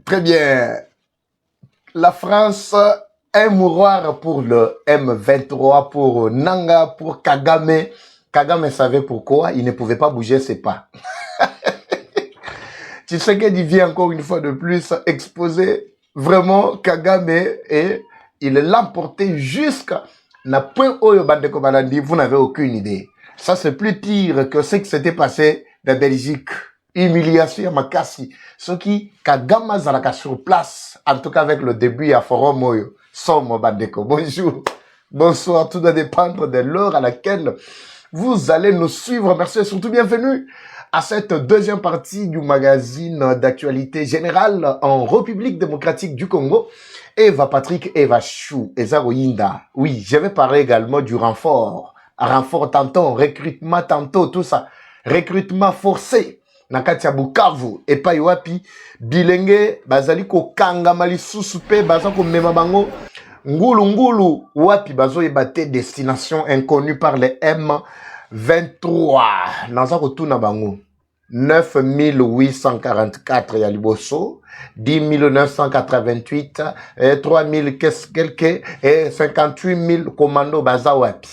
Très bien. La France, un mouroir pour le M23, pour Nanga, pour Kagame. Kagame savait pourquoi, il ne pouvait pas bouger ses pas. Tu sais qu'il vient encore une fois de plus exposer vraiment Kagame et il l'a emporté jusqu'à na point Oyo Bandeko Balandi, vous n'avez aucune idée. Ça, c'est plus pire que ce qui s'était passé en Belgique. Humiliation à Makassi. Ce qui, Kagame Zalaka sur place, en tout cas avec le début à Forum Oyo. Somme Bandeko. Bonjour. Bonsoir. Tout doit dépendre de l'heure à laquelle vous allez nous suivre. Merci et surtout bienvenue à cette deuxième partie du magazine d'actualité générale en République démocratique du Congo. Eva Patrick, Eva Chou, Eza Royinda. Oui, je vais parler également du renfort. Renfort tantôt, recrutement tantôt, tout ça. Recrutement forcé. Nakati ya Bukavu, epai wapi, bilenge, bazali ko kanga mali susupe, bazali ko mema bango, ngulu, wapi, bazo ebate destination inconnue par les M23. Naza ko tuna bango. 9844 ya liboso, 10 988, 3000 quelques, et 58 000 commandos baza wapi.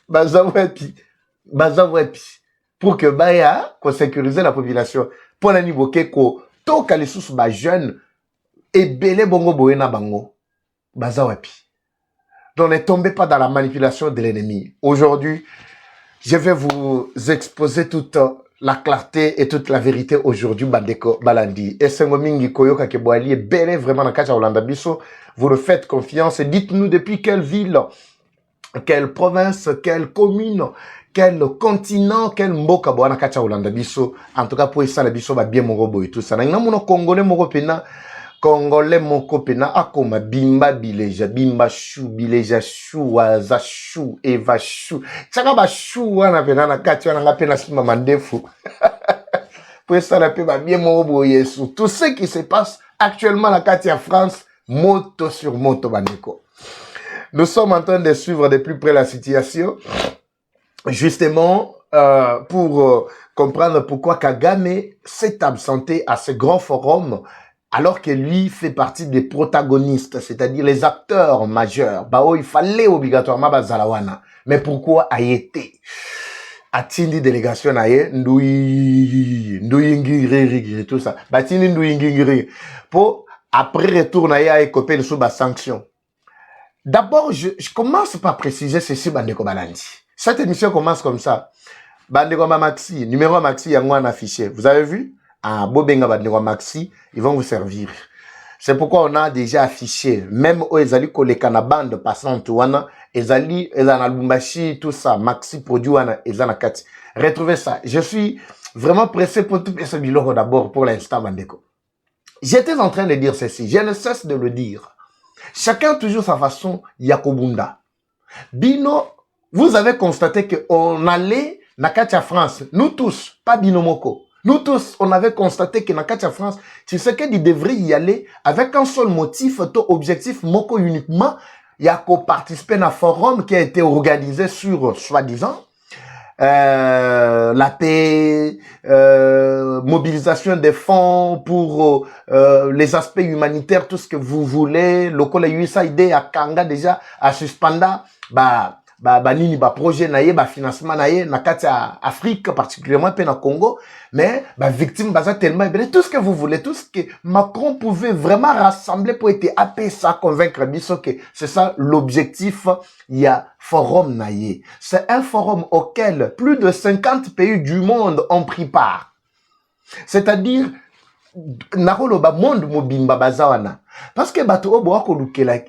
Baza wapi. Pour que baya ko sécuriser la population. Pour la niveau ko toka les sous ba jeunes et belé bongo boena bango. Baza wapi. Donc ne tombez pas dans la manipulation de l'ennemi. Aujourd'hui, je vais vous exposer toute la clarté et toute la vérité aujourd'hui, Bandeko Balandi. Et Sengomingi Koyoka Keboali est belé vraiment dans Kacha Olanda Biso. Vous le faites confiance et dites-nous depuis quelle ville, quelle province, quelle commune, quel continent, quel mboka boana Kacha Olanda Biso. En tout cas, pour ça, la Biso va bien mon robot et tout ça. N'a mon Congolais mon pena. Congolais moko pena akoma bimba bileja chou bileja chou waza chou eva chou chaka ba chou wana pena na kati wana ngapena sima mandefu pour ça la pe ba bien mo yesu tout ce qui se passe actuellement la kati en France moto sur moto bandeko. Nous sommes en train de suivre de plus près la situation justement pour comprendre pourquoi Kagame s'est absenté à ce grand forum alors que lui fait partie des protagonistes, c'est-à-dire les acteurs majeurs. Bah, il fallait obligatoirement Bazalawana. Mais pourquoi a été Atindi délégation aye, Ndouingiri, tout ça. Batindi Ndouingiri. Pour, après retour naye a écopé sous la sanction. D'abord, je commence par préciser ceci, Bandeko Balandi. Cette émission commence comme ça. Bandeko Maxi, numéro Maxi, Yangwan affiché. Vous avez vu? Ah, Bobenga Bandeko Maxi, ils vont vous servir. C'est pourquoi on a déjà affiché, même aux Ezali Kolekana bande passante, wana, Ezali, Ezana Lumbashi, tout ça, Maxi produit, wana, Ezana Kati. Retrouvez ça. Je suis vraiment pressé pour tout ce bilan d'abord, pour l'instant, Bandeko. J'étais en train de dire ceci, je ne cesse de le dire. Chacun toujours sa façon, Yakobunda. Bino, vous avez constaté qu'on allait, Nakatia France, nous tous, pas Bino Moko. Nous tous, on avait constaté que dans Katia France, tu sais qu'il devrait y aller avec un seul motif, ton objectif, moko uniquement, il y a qu'à participer à un forum qui a été organisé sur, soi-disant, la paix, mobilisation des fonds pour les aspects humanitaires, tout ce que vous voulez, le collègue USAID à Kanga déjà, à suspendre, nini projet naie financement naie na kati Afrique particulièrement pe na Congo mais victime baza tellement tout ce que vous voulez, tout ce que Macron pouvait vraiment rassembler pour être apé ça convaincre biso que c'est ça l'objectif. Il y a forum naie, c'est un forum auquel plus de 50 pays du monde ont pris part, c'est-à-dire nakoloba monde mobimba bazawana parce que bato obo ko lukela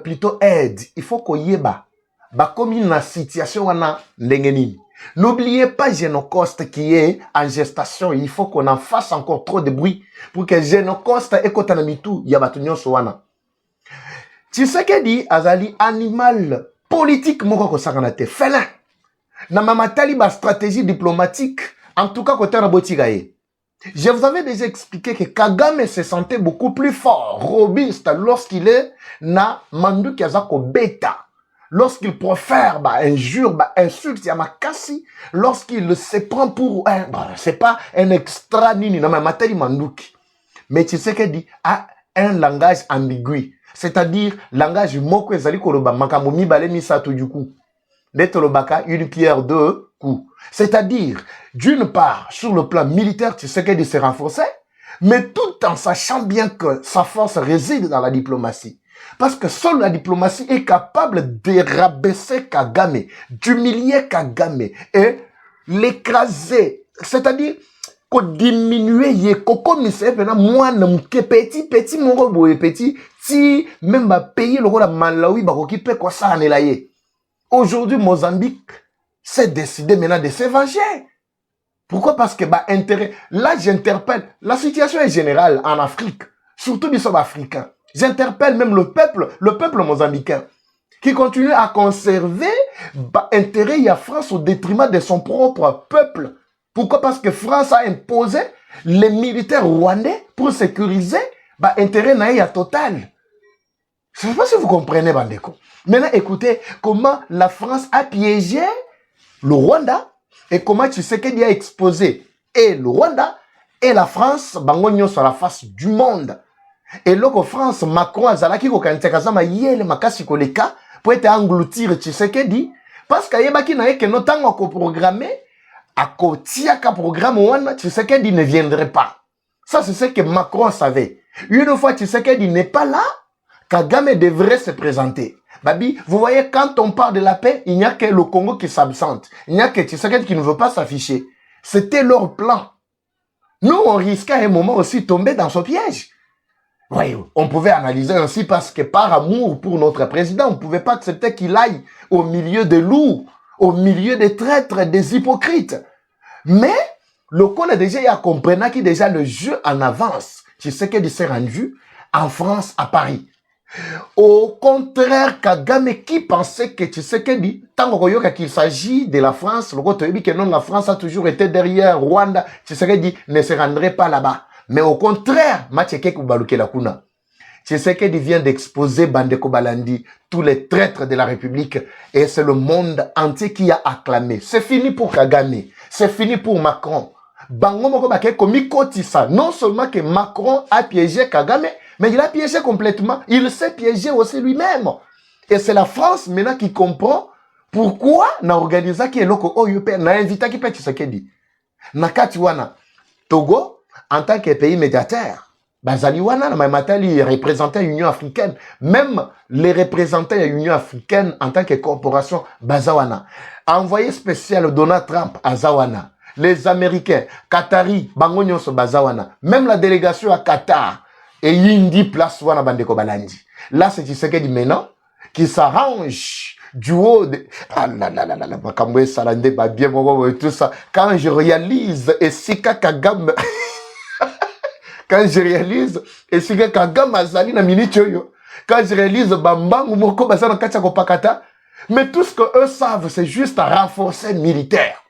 plutôt aide, il faut ko yeba bah comme une situation wana ndengeni. N'oubliez pas Génocoste qui est en gestation. Il faut qu'on en fasse encore trop de bruit pour que Génocoste ait kotanamitu yabatunyo sowana. Tu sais que dit azali animal politique moko ko sakanate félin. Na mamatali ba stratégie diplomatique en tout cas côté rabotigaye. Je vous avais déjà expliqué que Kagame se sentait beaucoup plus fort, robuste lorsqu'il est na mandu kiazako beta. Lorsqu'il profère, injure, insulte, yamakasi, lorsqu'il se prend pour c'est pas un extra nini, non, mais materi manduki. Mais Tshisekedi a un langage ambigu. C'est-à-dire, langage moko ezali koloba makambo mibale misato du coup. Netolobaka, une pierre deux coups. C'est-à-dire, d'une part, sur le plan militaire, Tshisekedi s'est renforcé, mais tout en sachant bien que sa force réside dans la diplomatie. Parce que seule la diplomatie est capable de rabaisser Kagame, d'humilier Kagame et l'écraser. C'est-à-dire, qu'on diminue, qu'on commise, moi, petit, mon robot, petit, si, même pays, le rôle de Malawi, qui peut quoi ça en est. Aujourd'hui, Mozambique s'est décidé maintenant de se venger. Pourquoi? Parce que, intérêt, là, j'interpelle, la situation est générale en Afrique, surtout les Sud-Africains. J'interpelle même le peuple mozambicain, qui continue à conserver, intérêt, il y a France au détriment de son propre peuple. Pourquoi? Parce que France a imposé les militaires rwandais pour sécuriser, intérêt naïa total. Je ne sais pas si vous comprenez, Bandeko. Maintenant, écoutez comment la France a piégé le Rwanda et comment Tshisekedi a exposé et le Rwanda et la France, bangonyo sur la face du monde. Et là, France, Macron, Azalaki, Kokantekazama, Yele, Makasi, Koleka, pour être engloutir Tshisekedi, parce qu'il y a que nos temps programmé, à côté de programme, Tshisekedi ne viendrait pas. Ça, c'est ce que Macron savait. Une fois Tshisekedi n'est pas là, Kagame devrait se présenter. Babi, vous voyez, quand on parle de la paix, il n'y a que le Congo qui s'absente. Il n'y a que Tshisekedi qui ne veut pas s'afficher. C'était leur plan. Nous, on risquait à un moment aussi de tomber dans ce piège. Oui, on pouvait analyser ainsi parce que par amour pour notre président, on ne pouvait pas accepter qu'il aille au milieu des loups, au milieu des traîtres, des hypocrites. Mais, le Congo déjà compris qu'il déjà le jeu en avance. Tshisekedi s'est rendu en France, à Paris. Au contraire, Kagame qui pensait que Tshisekedi, tant qu'il s'agit de la France, le côté que non, la France a toujours été derrière Rwanda, Tshisekedi ne se rendrait pas là-bas. Mais au contraire, Tshisekedi vient d'exposer Bandeko Balandi, tous les traîtres de la République, et c'est le monde entier qui a acclamé. C'est fini pour Kagame, c'est fini pour Macron. Non seulement que Macron a piégé Kagame, mais il a piégé complètement. Il s'est piégé aussi lui-même. Et c'est la France maintenant qui comprend pourquoi na organisé qui est loko OUP, na invité qui peut Tshisekedi. Na katiwana Togo en tant que pays médiateur. Bazaliwana na matali représentant l'Union africaine, même les représentants de l'Union africaine en tant que corporation Bazawana. Envoyé spécial Donald Trump à Zawana. Les Américains, Qatari, Bangonyo so Bazawana. Même la délégation à Qatar. Et Yindi place wana bandeko balandi. Là, c'est Tshisekedi maintenant qui s'arrange du haut de... Ah là là là là, Makamwe Salande, bien et tout ça. Quand je réalise, et Sika Kagame... Quand je réalise, et Sika Kagame Azali na minitoyo. Quand je réalise, Bambangu Moko Bazana Kachako Pakata. Mais tout ce qu'eux savent, c'est juste renforcer militaire.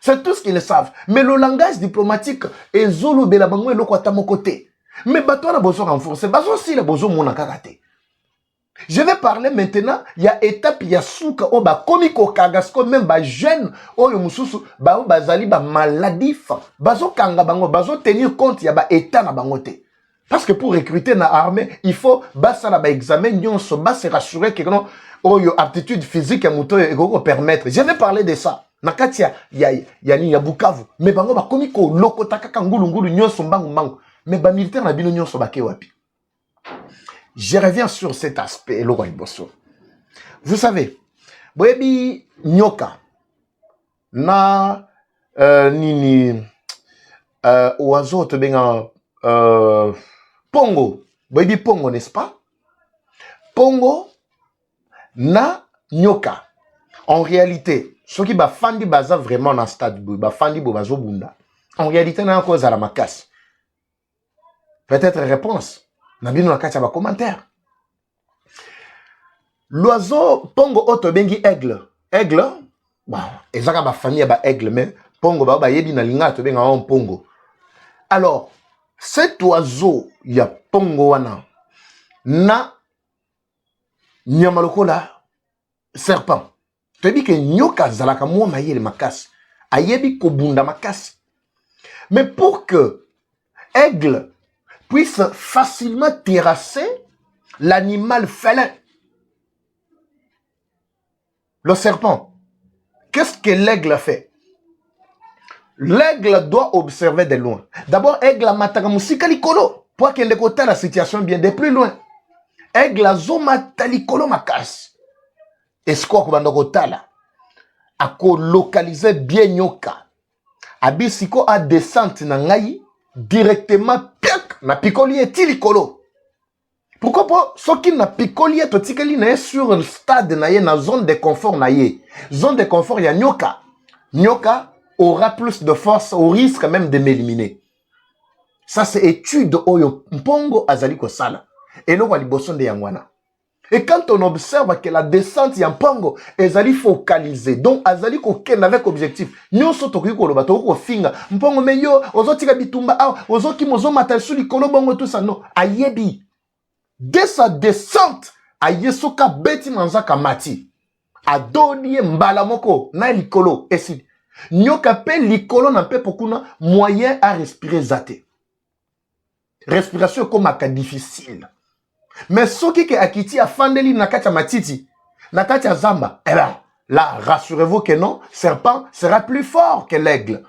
C'est tout ce qu'ils savent. Mais le langage diplomatique est Zulu Belabango et Lokwata mon côté. Mais bateau a besoin de renforcer. Bateau aussi a besoin de mon karaté. Je vais parler maintenant. Il y a étape, il y a souka, oh bah komiko kagasko même bah jeune, oh yo mususu, bah oh bazali bah maladif. Bazo kanga bango, bazo tenir compte il y a bah état na bangote. Parce que pour recruter na armée, il faut bah ça na bah examen nyonso, bah se rassurer que non, oh yo aptitude physique et moto et go permettre. Je vais parler de ça. Nakatia ya Bukavu. Mais bango bah komiko loko takaka ngulu ngulu nyonso mbangu mbangu. Mais les militaires na bino so bake wapi. Je reviens sur cet aspect le roi Bosso. Vous savez, boyebi nyoka na nini oiseau te benga pongo. Boyebi pongo, n'est-ce pas? Pongo na nyoka. En réalité, ceux qui bafandi baza vraiment na stade bafandi bo bazo bunda. En réalité na cause à la macasse. Peut-être réponse. Nabino na kacha ba commentaire. L'oiseau pongo otobengi aigle. Aigle, bah, ezaka ba famille ba aigle mais pongo ba yebi na linga to benga on pongo. Alors, cet oiseau ya pongo wana na nyamalokola serpent. Tu dis que nyoka zalaka mo mayele makasi. Ayebi kobunda makasi. Mais pour que aigle puisse facilement terrasser l'animal félin. Le serpent. Qu'est-ce que l'aigle fait? L'aigle doit observer de loin. D'abord, aigle a mataka musika likolo. Pour qu'il ne la situation bien de plus loin. Aigle a zo mata likolo makasi. Est-ce qu'on va kotala? Ako localiser bien nyoka. Abisiko a descente na ngai directement piak na pikoli eti likolo. Pourquoi pas ce qui n'a pikoli et totikeli na sur le stade na ye na zone de confort na ye. Zone de confort ya nyoka. Nyoka aura plus de force au risque même de m'éliminer. Ça c'est étude oyo mpongo azali ko sala. Et non liboso de yangwana. Et quand on observe que la descente ya mpongo ezali focalisée, donc azali ko ken avec objectif. Nyonso tokoki ko loba toko finga mpongo meyo ozotika bitumba ah ozoki mozo matal sur likolo bongo tout ça non ayebi. Dès sa descente ayesoka beti manzaka mati. Adoni mbala moko na likolo esi. Nyoka pe likolo na pe pokuna moyen à respirer zate. Respiration comme aka difficile. Mais ce qui est akiti a fandeli na katia matiti, na katia zamba, eh ben, là, rassurez-vous que non, serpent sera plus fort que l'aigle.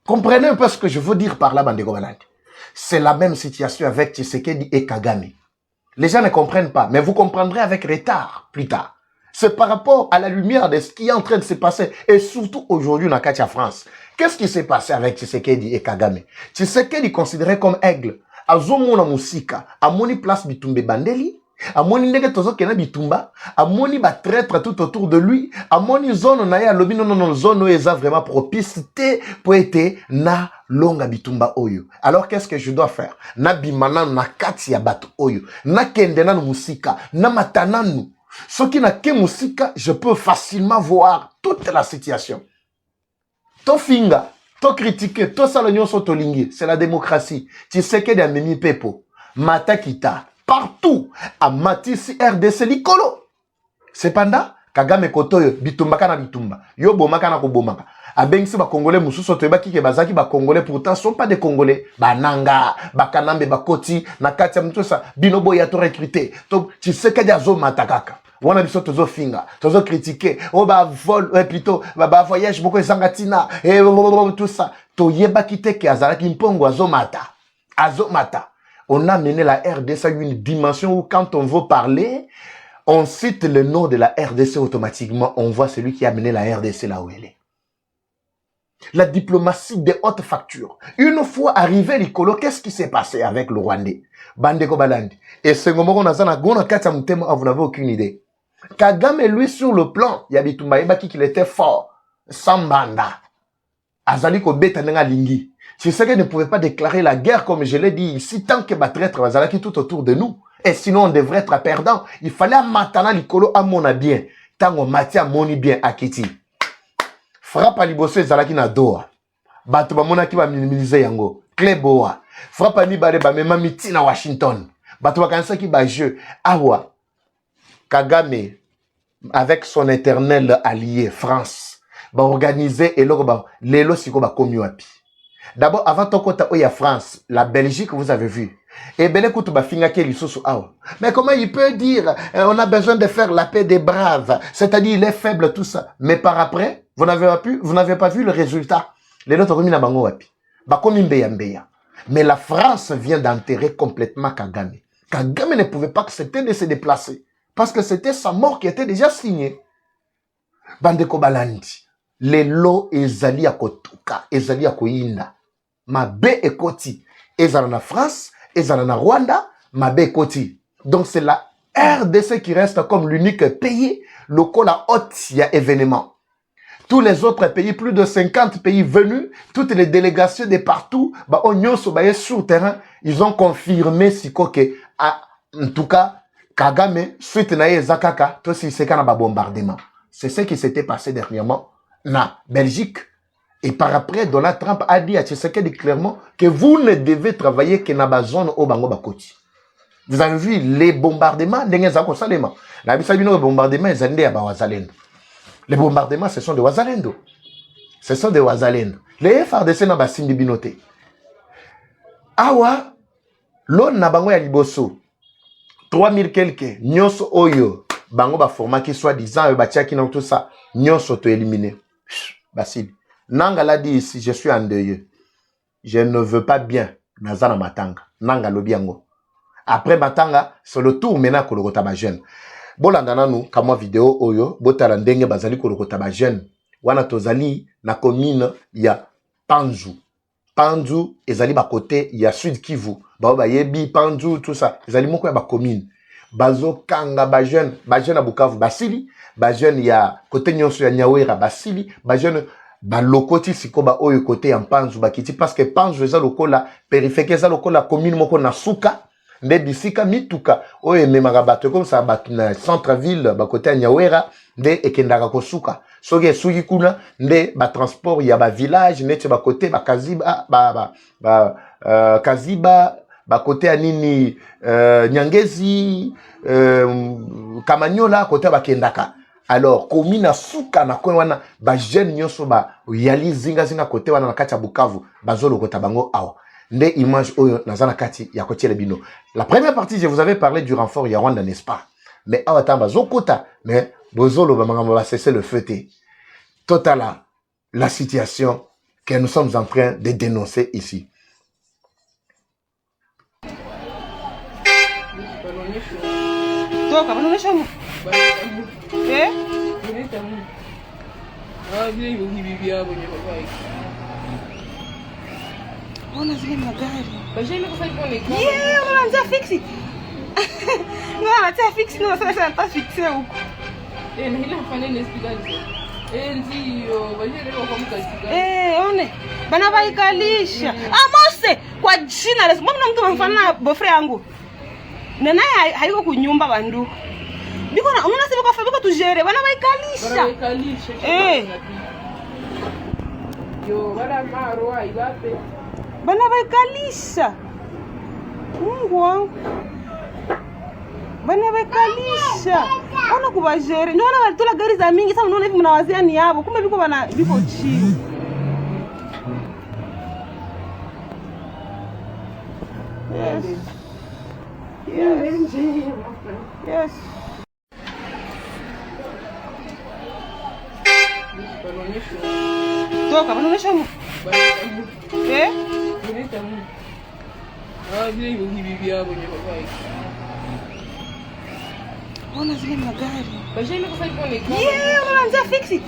Comprenez un peu ce que je veux dire par là, Bandeko Balandi. C'est la même situation avec Tshisekedi et Kagame. Les gens ne comprennent pas, mais vous comprendrez avec retard plus tard. C'est par rapport à la lumière de ce qui est en train de se passer, et surtout aujourd'hui dans Katia France. Qu'est-ce qui s'est passé avec Tshisekedi et Kagame? Tshisekedi considéré comme aigle. Azomona musika, amoni place bitumbe bandeli, amoni ndenge tozo kena bitumba, amoni ba traître tout autour de lui, amoni zone na ya lobi non zone où eza vraiment propice pour être na longa bitumba oyo. Alors qu'est-ce que je dois faire? Na bimana na kati ya bato oyo, na kendena no musika, na matananu. Ce qui na ke musika, je peux facilement voir toute la situation. To finga to critiquer, to salonyo sotolingi, c'est la démocratie. Tu sais que des memi pepo, matakita, partout, à Matisi RDC likolo. Cependant, Kagame kotoyo, bitumbaka na bitumba, yo bomaka na kobomaka. Abengisi ba Congolais mususu toyeba kike bazaki ba Congolais pourtant sont pas des Congolais. Bananga, bakanambe bakoti, na katia mtosa, binobo ya to recruter. To, tu sais que des zo matakaka. Wana biso tozo finga, tozo critiquer, oh ba vol, plutôt, ba voyage beaucoup zangatina, et tout ça. To yeba kite ke azalaki mpongo azomata. Azomata. On a mené la RDC à une dimension où quand on veut parler, on cite le nom de la RDC automatiquement, on voit celui qui a mené la RDC là où elle est. La diplomatie de haute facture. Une fois arrivé l'Ikolo, qu'est-ce qui s'est passé avec le Rwandais? Bandeko Balandi. Et ce moment où on a zana gona katia mutema, vous n'avez aucune idée. Kagame, lui, sur le plan, Yabitumba Ebaki, qu'il était fort. Sambanda. Azali ko beta nenga lingi. Tshisekedi ne pouvait pas déclarer la guerre, comme je l'ai dit ici, tant que battre Azalaki tout autour de nous. Et sinon, on devrait être perdant. Il fallait maintenant l'Ikolo à mon bien. Tant on matia moni bien à Kiti. Frappe à Liboso Zalaki na doa. Batuba mona ki ba minimiser yango. Kleboa. Frappe à Nibale ba mema miti na Washington. Batuba kansa ki ba jeu. Awa. Kagame, avec son éternel allié, France, va organiser et l'élo siko ba komi wapi. D'abord, avant ton kota oya France, la Belgique, vous avez vu. Et ben écoute, ba finga ke lisusu awa. Mais comment il peut dire, on a besoin de faire la paix des braves, c'est-à-dire il est faible, tout ça. Mais par après, vous n'avez pas vu le résultat. L'élo tokomi na bango wapi. Ba komi mbeya mbeya. Mais la France vient d'enterrer complètement Kagame. Kagame ne pouvait pas accepter de se déplacer. Parce que c'était sa mort qui était déjà signée. Bandeko Balandi. Lelo ezali ya kotuka, ezali ya koyinda. Mabe ekoti. Ezala na France, ezala na Rwanda, mabe ekoti. Donc c'est la RDC qui reste comme l'unique pays, local à haute ya événement. Tous les autres pays, plus de 50 pays venus, toutes les délégations de partout, bah, on sur le terrain, ils ont confirmé que, en tout cas, Kagame, suite na Zakaka, tout ce qui bombardement. C'est ce qui s'était passé dernièrement na Belgique. Et par après, Donald Trump a dit à Tshisekedi clairement que vous ne devez travailler que dans la zone au Bango Bakoti. Vous avez vu les bombardements, les bombardements, les bombardements, ce sont des Wazalendo. Ce sont des Wazalendo. Les FRDC n'a pas signé binoté. Awa, L'on na bango ya liboso 3000 quelques nyonso oyo bango ba format qui soit disant ba tia ki na tout ça nyonso to éliminer. Basile nanga l'a dit ici, je suis endeuillé, je ne veux pas bien nazana matanga nanga lobiango. Après matanga c'est le tour maintenant kolokota ba jeune bolandana nu kama vidéo oyo botala ndenge bazali kolokota ba jeune wana tozali na commune ya Panzu. Panzu ezali ba côté ya Sud Kivu ba yebi Panzu tout ça ezali moko ya ba commune bazo kanga ba jeune à Bukavu basili ba jeune ya côté nyonso ya Nyawera basili ba jeune ba lokoti siko ba oyo côté ya Panzu bakiti parce que Panzu eza lokola périphérique eza lokola commune moko na suka nde bisika mituka oyo ememaka bato comme ça bato na centre ville ba côté ya Nyawera nde ekendaka kosuka soki esuki kuna nde ba transport ya ba village neti ba côté ba Kaziba Kaziba ba côté ya nini Nyangezi Kamanyola côté ba kendaka. Alors commune suka na koin wana ba jeune nyonso ba yali zinga côté wana na kati ya Bukavu bazolo kota bango awa nde image oyo nazana kati ya kotiele bino. La première partie je vous avais parlé du renfort ya Rwanda, n'est-ce pas? Mais awa tamba zokota mais bozolo ba mangamba ba cesser le feu té. Total la situation que nous sommes en train de dénoncer ici. Ona zile magari. Bajeni kwa sababu ni kwa. Yeah, unaanza fixi. No, anaanza fixi no sasa anataka fixi huko. Na ile mfano ni hospitali. Ndio, bajeni kwa mkazi. One. Bana baikalisha. Mose kwa jina la mbona mtu mfano bofre yangu. Na naye haiko kunyumba bandu. Biko na unaona sema kwa fabiko tujere bana baikalisha. Bana baikalisha. Yo, bana maro aibape. Bana baikalisha. Mungu wangu. Bana baikalisha. Ona kubajere. Niona walitula gari za mingi sasa unaona hivi mnawazia ni yabo. Kumbe biko chini. Yes. Yes. Yes. Toka, banaonyesha mu. Ona zile magari. Bajeni kwa sababu ni kwa. Yeah, unaanza fixi.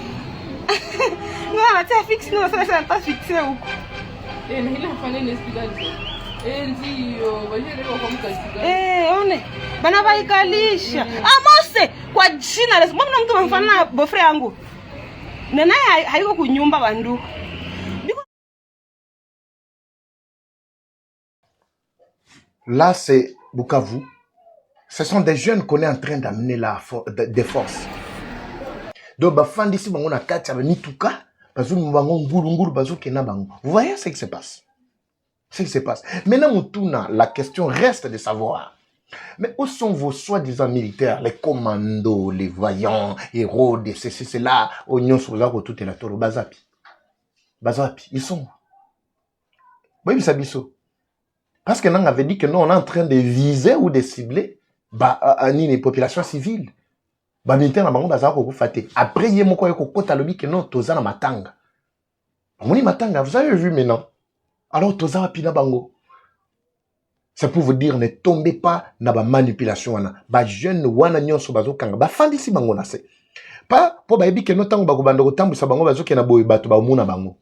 No, anaanza fixi no sasa anataka fixi huko. Na ile mfano ni hospitali. Ndio, bajeni kwa mkazi. One. Bana baikalisha. Mose kwa jina la mbona mtu mfano bofre yangu. Na naye haiko kunyumba bandu. Là, c'est Bukavu. Ce sont des jeunes qu'on est en train d'amener des forces. Donc, bafandi ici, on a quatre nituka, bazou bango nguru bazou kena bango. Vous voyez ce qui se passe? Ce qui se passe. Maintenant, la question reste de savoir. Mais où sont vos soi-disant militaires, les commandos, les vaillants, héros, de ceci, cela, oignons sur la tout et la toro, bazapi. Bazapi, ils sont. Oui, ça biso. Parce que nous avait dit que nous, on est en train de viser ou de cibler les populations civiles. Militaires, après, il y a un que non, toza na matanga. Moni matanga, vous avez vu maintenant. Alors, toza wa pina bango. C'est pour vous dire, ne tombez pas dans la manipulation. Ba jeune wana nyonso bazo kanga. Ba fandi si bango na se. Pas pour ba ebi que no tango ba bando ko tambu sa bango bazo ke na boy bato ba muna bango.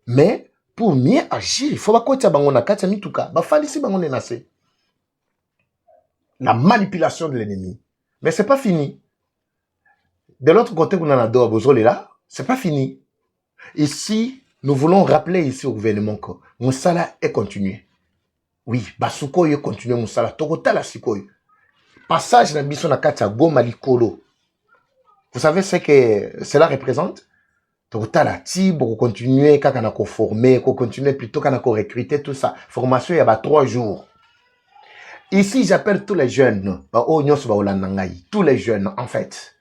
Mais pour mieux agir, il faut pas que bango na kati mituka. Ba fandi si bango na se. La manipulation de l'ennemi. Mais c'est pas fini. De l'autre côté, vous en avez deux, là, c'est pas fini. Ici, nous voulons rappeler ici au gouvernement que Moussala est continué. Oui, Basuko est continué Moussala. Tokota la Sikoy. Passage na biso na kati ya Goma Likolo. Vous savez ce que cela représente? Tokota la Tibre, pour continuer, quand on a formé, qu'on continue plutôt qu'on a recruté, tout ça. Formation, il y a 3 jours. Ici, j'appelle tous les jeunes, tous les jeunes, en fait,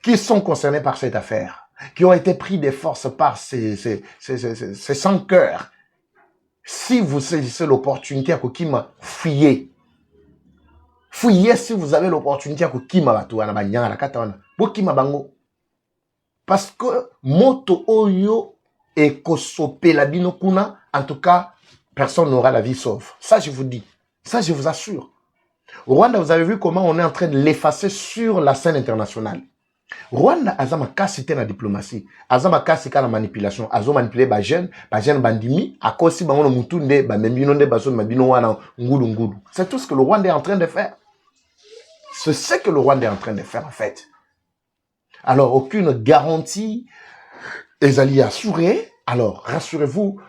qui sont concernés par cette affaire, qui ont été pris de force par ces sans-cœurs, Si vous saisissez l'opportunité à Kokima, fuyez. Fuyez si vous avez l'opportunité à Kokima Batouana Banyanga la Katana. Bokima Bango. Parce que moto oyo et kosope la binokuna, en tout cas, personne n'aura la vie sauve. Ça, je vous dis. Ça, je vous assure. Au Rwanda, vous avez vu comment on est en train de l'effacer sur la scène internationale. Rwanda, azama kasi te na diplomatie. Azama kasi ka na manipulation. Azo manipuler ba jeune bandimi. Akosi bangono mutunde, ba membino nde baso mabino wana ngudu ngudu. C'est tout ce que le Rwanda est en train de faire. C'est ce que le Rwanda est en train de faire, en fait. Alors, aucune garantie ezali assurée. Alors, rassurez-vous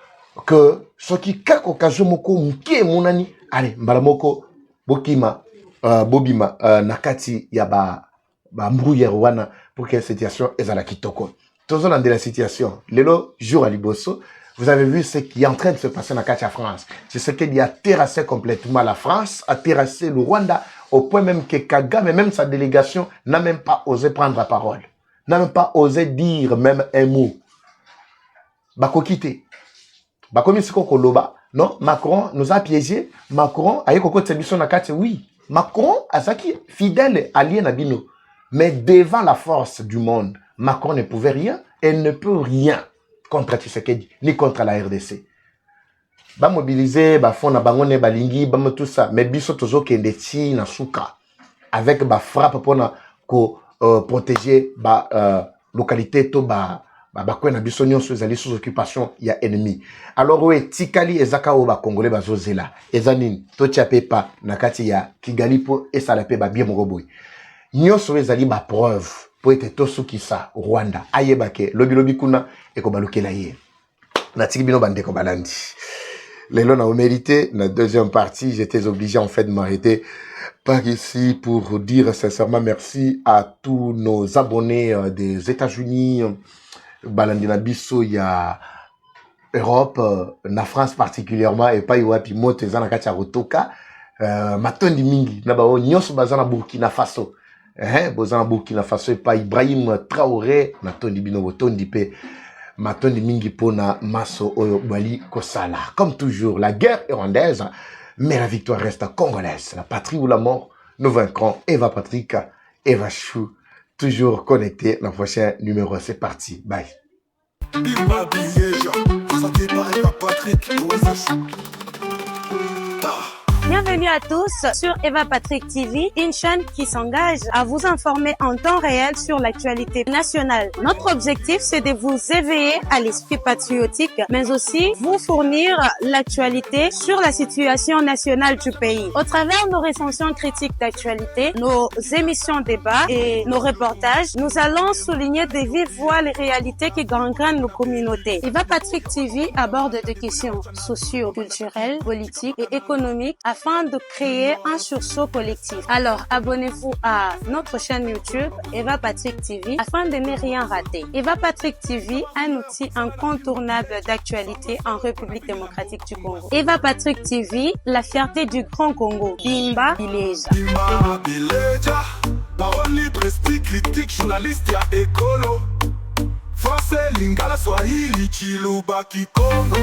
que ce qui kako kazomoko mkie monani, allez, mbalamoko bokima bobima nakati ya ba mbrouille wana pour que la situation ezala kitoko. Toujours dans de la situation. Lelo jour à Liboso, vous avez vu ce qui est en train de se passer dans la France. C'est ce qui a terrassé complètement la France, a terrassé le Rwanda, au point même que Kagame, même sa délégation, n'a même pas osé prendre la parole. N'a même pas osé dire même un mot. Bako quitté. Bako misiko koloba. Non, Macron nous a piégés. Macron a eu koko tsebiso na kati. Oui. Macron a saki fidèle allié na bino. Mais devant la force du monde, Macron ne pouvait rien et ne peut rien contre Tshisekedi, ni contre la RDC. Ba mobiliser, ba fond na bangone balingi, ba tout ça. Mais biso tozo kende ti na suka. Avec ba frappe pour na ko protéger ba localité to ba kwe na biso nyonso ezali sous occupation ya ennemi. Alors oui, tikali ezaka o ba congolais bazozela. Ezanini to tiape pa na kati ya Kigali po esala pe ba bien mogoboy. Nyonso ezali ba preuve po ete to sukisa Rwanda ayebake lobi kuna ekobalukela ye. Na tiki bino bande ko balandi. Lelo na mérité la deuxième partie, j'étais obligé en fait de m'arrêter par ici pour dire sincèrement merci à tous nos abonnés des États-Unis, Balandina Bisso, il y a Europe, la France particulièrement, et pas Iwapi Mote, Zanakacha Rotoka, Matondi Mingi, Nabao, Nyos Bazana Burkina Faso, Bozana Burkina Faso, et pas Ibrahim Traoré, Matondi Bino, Tondi Pe, Matondi Mingi Pona, Maso Oyo Bali Kosala. Comme toujours, la guerre est rwandaise, mais la victoire reste congolaise. La patrie ou la mort, nous vaincrons. Eva Patrick, Eva Chou, toujours connecté. Le prochain numéro, c'est parti. Bye. Bienvenue à tous sur Eva Patrick TV, une chaîne qui s'engage à vous informer en temps réel sur l'actualité nationale. Notre objectif, c'est de vous éveiller à l'esprit patriotique, mais aussi vous fournir l'actualité sur la situation nationale du pays. Au travers de nos recensions critiques d'actualité, nos émissions débats et nos reportages, nous allons souligner de vive voix les réalités qui gangrènent nos communautés. Eva Patrick TV aborde des questions socio-culturelles, politiques et économiques afin de créer un sursaut collectif. Alors, abonnez-vous à notre chaîne YouTube, Eva Patrick TV, afin de ne rien rater. Eva Patrick TV, un outil incontournable d'actualité en République démocratique du Congo. Eva Patrick TV, la fierté du Grand Congo. Bimba Bileja. Bimba Bileja, parole libre, esprit critique, journaliste ya écolo. Français, Lingala, Swahili, Chiluba, Kikongo.